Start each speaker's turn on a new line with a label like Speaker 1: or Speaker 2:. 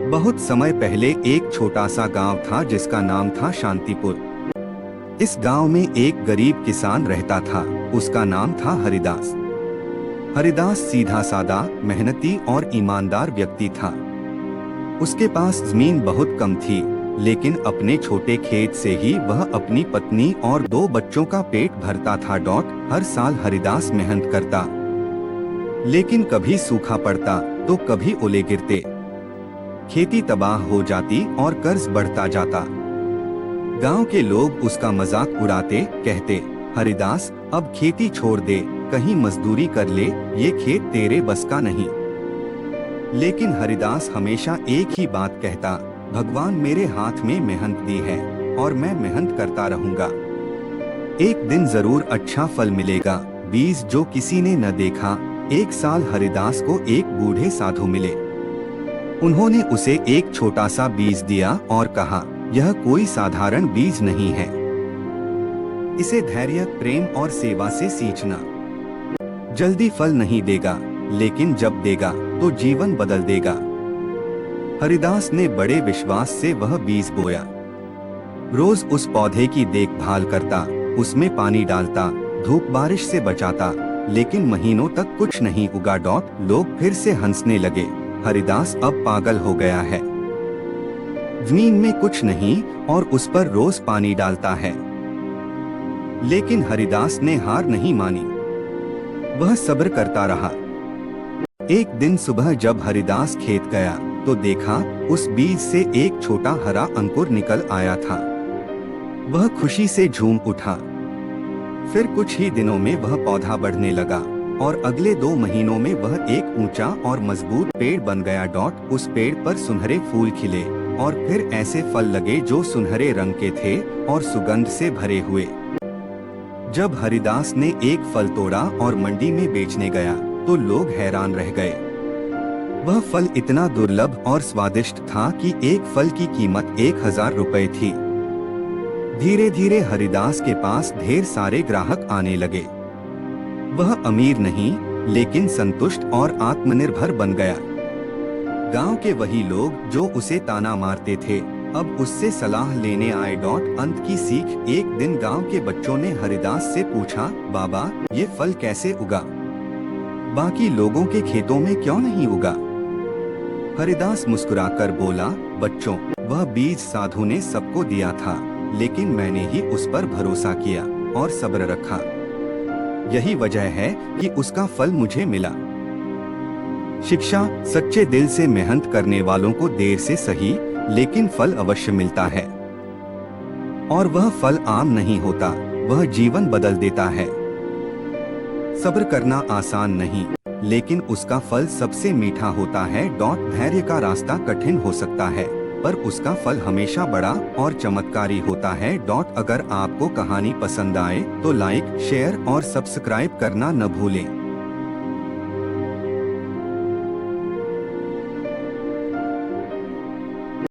Speaker 1: बहुत समय पहले एक छोटा सा गांव था जिसका नाम था शांतिपुर। इस गांव में एक गरीब किसान रहता था। उसका नाम था हरिदास। हरिदास सीधा सादा, मेहनती और ईमानदार व्यक्ति था। उसके पास जमीन बहुत कम थी, लेकिन अपने छोटे खेत से ही वह अपनी पत्नी और 2 बच्चों का पेट भरता था। हर साल हरिदास मेहनत करता, लेकिन कभी सूखा पड़ता तो कभी ओले गिरते। खेती तबाह हो जाती और कर्ज बढ़ता जाता। गांव के लोग उसका मजाक उड़ाते, कहते, हरिदास अब खेती छोड़ दे, कहीं मजदूरी कर ले, ये खेत तेरे बस का नहीं। लेकिन हरिदास हमेशा एक ही बात कहता, भगवान मेरे हाथ में मेहनत दी है और मैं मेहनत करता रहूंगा। एक दिन जरूर अच्छा फल मिलेगा। बीज जो किसी ने न देखा। एक साल हरिदास को एक बूढ़े साधु मिले। उन्होंने उसे एक छोटा सा बीज दिया और कहा, यह कोई साधारण बीज नहीं है। इसे धैर्य, प्रेम और सेवा से सींचना। जल्दी फल नहीं देगा, लेकिन जब देगा तो जीवन बदल देगा। हरिदास ने बड़े विश्वास से वह बीज बोया। रोज उस पौधे की देखभाल करता, उसमें पानी डालता, धूप बारिश से बचाता, लेकिन महीनों तक कुछ नहीं उगा। लोग फिर से हंसने लगे, हरिदास अब पागल हो गया है। जमीन में कुछ नहीं और उस पर रोज पानी डालता है। लेकिन हरिदास ने हार नहीं मानी। वह सब्र करता रहा। एक दिन सुबह जब हरिदास खेत गया तो देखा उस बीज से एक छोटा हरा अंकुर निकल आया था। वह खुशी से झूम उठा। फिर कुछ ही दिनों में वह पौधा बढ़ने लगा और अगले 2 महीनों में वह एक ऊंचा और मजबूत पेड़ बन गया। उस पेड़ पर सुनहरे फूल खिले और फिर ऐसे फल लगे जो सुनहरे रंग के थे और सुगंध से भरे हुए। जब हरिदास ने एक फल तोड़ा और मंडी में बेचने गया तो लोग हैरान रह गए। वह फल इतना दुर्लभ और स्वादिष्ट था कि एक फल की कीमत 1000 रुपए थी। धीरे धीरे हरिदास के पास ढेर सारे ग्राहक आने लगे। वह अमीर नहीं, लेकिन संतुष्ट और आत्मनिर्भर बन गया। गांव के वही लोग जो उसे ताना मारते थे, अब उससे सलाह लेने आए। अंत की सीख। एक दिन गांव के बच्चों ने हरिदास से पूछा, बाबा ये फल कैसे उगा? बाकी लोगों के खेतों में क्यों नहीं उगा? हरिदास मुस्कुराकर बोला, बच्चों, वह बीज साधु ने सबको दिया था, लेकिन मैंने ही उस पर भरोसा किया और सब्र रखा। यही वजह है कि उसका फल मुझे मिला। शिक्षा। सच्चे दिल से मेहनत करने वालों को देर से सही, लेकिन फल अवश्य मिलता है। और वह फल आम नहीं होता, वह जीवन बदल देता है। सब्र करना आसान नहीं, लेकिन उसका फल सबसे मीठा होता है। धैर्य का रास्ता कठिन हो सकता है, पर उसका फल हमेशा बड़ा और चमत्कारी होता है। अगर आपको कहानी पसंद आए तो लाइक, शेयर और सब्सक्राइब करना न भूलें।